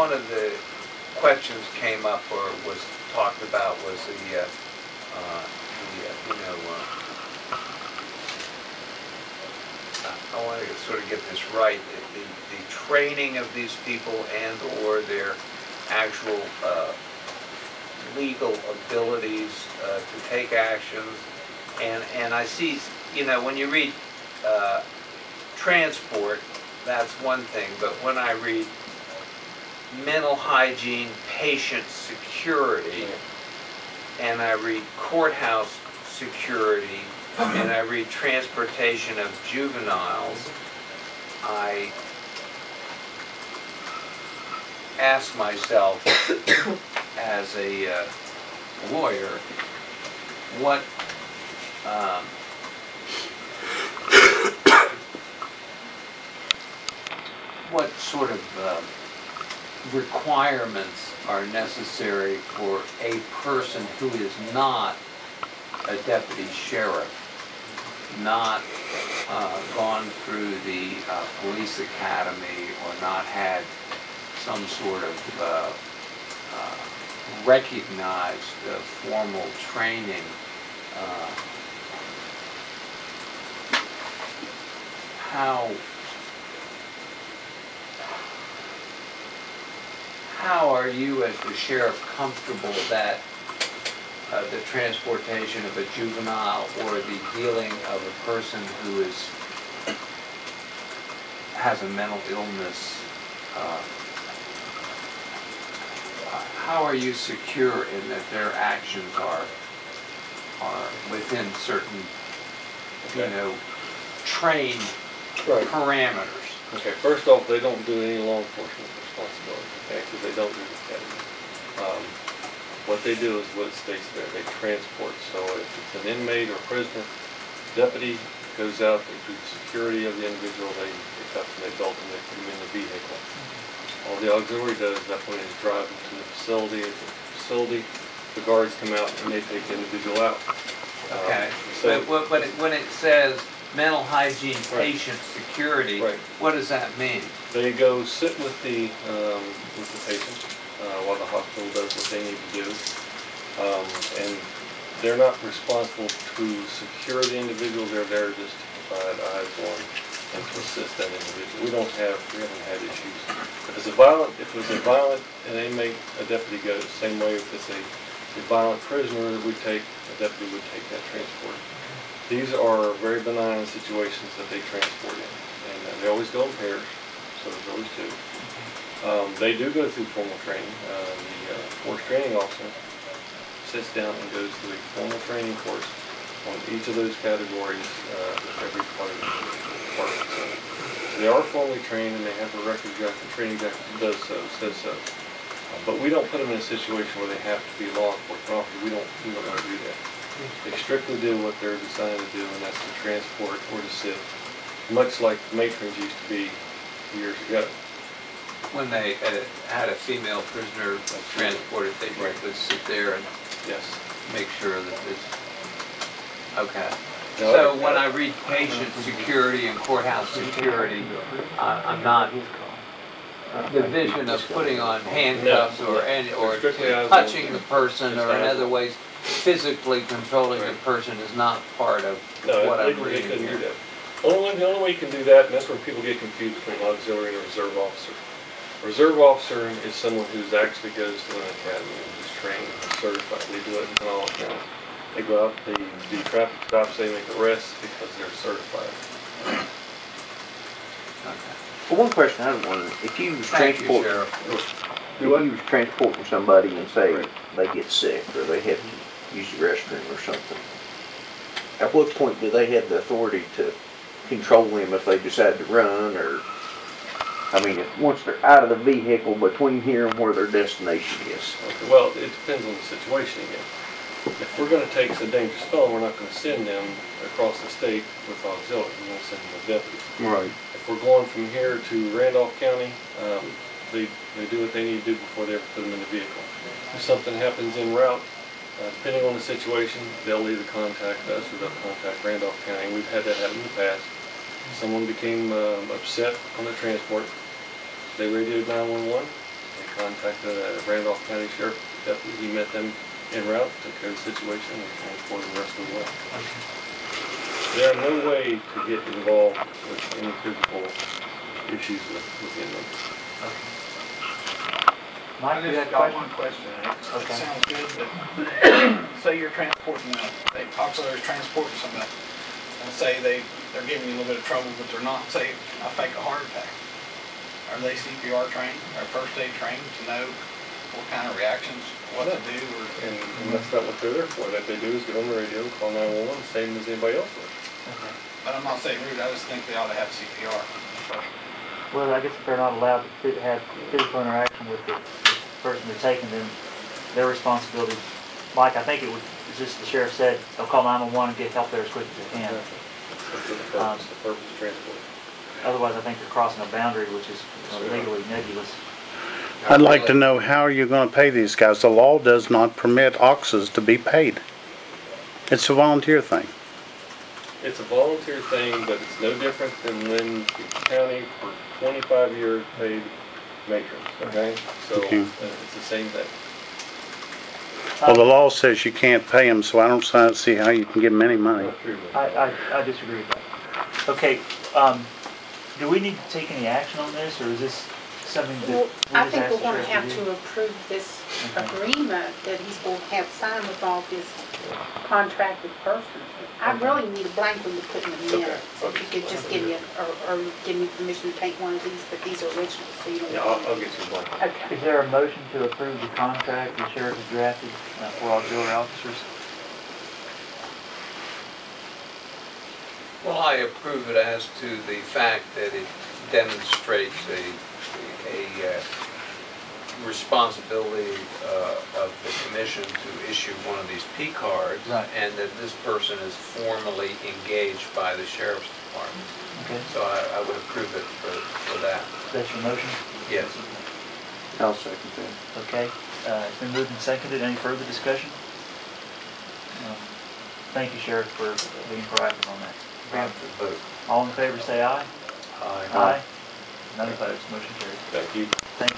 one of the questions came up or was talked about was I want to sort of get this right, the training of these people and or their actual legal abilities to take actions. And I see, when you read transport, that's one thing, but when I read mental hygiene, patient security, and I read courthouse security, and I read transportation of juveniles, I ask myself as a lawyer, what sort of requirements are necessary for a person who is not a deputy sheriff, not gone through the police academy or not had some sort of recognized formal training? How are you as the sheriff comfortable that the transportation of a juvenile or the dealing of a person who has a mental illness, how are you secure in that their actions are within certain, trained parameters? Okay, first off, they don't do any law enforcement responsibility, because they don't do the academy. What they do is what it states there. They transport. So if it's an inmate or prisoner, deputy goes out, they do the security of the individual, they cuff them, they belt them, they put them in the vehicle. All the auxiliary does is that when he's driving to the facility, the guards come out and they take the individual out. Okay, but when it says mental hygiene, patient security, what does that mean? They go sit with the patient while the hospital does what they need to do, and they're not responsible to secure the individual. They're there just to provide eyes on and to assist that individual. We haven't had issues. If it's an inmate, a deputy goes. Same way if it's a violent prisoner, a deputy would take that transport. These are very benign situations that they transport in, and they always go in pairs, so there's always two. They do go through formal training. The force training officer sits down and goes through a formal training course on each of those categories with every part of the department. So they are formally trained, and they have a record jacket, training jacket that says so. But we don't put them in a situation where they have to be law enforcement officers. We don't want to do that. They strictly do what they're designed to do, and that's to transport or to sit, much like matrons used to be years ago. When they had a female prisoner transported, they would sit there and make sure that this. Okay. So when I read patient security and courthouse security, I'm not the vision of putting on handcuffs or touching the person or in other ways physically controlling the person is not part of what I'm reading here. The only way you can do that, and that's where people get confused between auxiliary and a reserve officer. A reserve officer is someone who actually goes to an academy and is trained and certified. They do it in all county. They go out, they do traffic stops, they make arrests because they're certified. Okay. Well, one question I was wondering, if you was transporting somebody and say they get sick or they have to use the restroom or something, at what point do they have the authority to control them if they decide to run? Or, I mean, once they're out of the vehicle between here and where their destination is? Okay, well, it depends on the situation again. If we're going to take a dangerous felon, we're not going to send them across the state with auxiliary. We're going to send them with deputies. Right. If we're going from here to Randolph County, they do what they need to do before they ever put them in the vehicle. If something happens en route, depending on the situation, they'll either contact us or they'll contact Randolph County. We've had that happen in the past. Someone became upset on the transport. They radioed 911. They contacted a Randolph County Sheriff deputy. He met them en route, took care of the situation, and transported the rest of the way. There are no way to get involved with any physical issues with inmates. Mike, you I had just a got question? one question. Okay. It sounds good, but say you're transporting, they auxiliaries transporting somebody, and say they're giving you a little bit of trouble, but they're not, say, I fake a heart attack. Are they CPR trained or first aid trained to know what kind of reactions, what to do? And that's not what they're there for. That they do is get on the radio, call 911, same as anybody else would. Okay. But I'm not saying rude, I just think they ought to have CPR. Well, I guess if they're not allowed to have physical interaction with the person they're taking, then their responsibility, Mike, I think it would, just the sheriff said, they'll call 911 and get help there as quick as they can. That's the purpose of transport. Otherwise, I think they're crossing a boundary which is legally nebulous. I'd like to know how you're going to pay these guys. The law does not permit auxes to be paid. It's a volunteer thing. It's a volunteer thing, but it's no different than when the county for 25 years paid matrons, okay? So Okay. it's the same thing. Well, the law says you can't pay them, so I don't see how you can give them any money. Not true. I disagree with that. Okay, do we need to take any action on this, or is this something that Well, we I just think ask we're the gonna sheriff have to do? to approve this Okay. agreement that he's gonna have signed with all this contracted person. I really need a blank when you put in the Okay. minutes. If you could just give me, or give me permission to take one of these, but these are original, so you don't. Yeah, I'll get you one. Okay. Is there a motion to approve the contract the sheriff has drafted for auxiliary officers? Well, I approve it as to the fact that it demonstrates a responsibility of the commission to issue one of these P cards. Right. And that this person is formally engaged by the sheriff's department. Okay, So I would approve it for that. that's your motion? Yes. I'll second that. Okay, it's been moved and seconded. Any further discussion? Thank you, Sheriff, for being proactive on that. Vote. All in favor, say aye. Aye. Aye. None opposed, motion carries. Thank you. Thank you.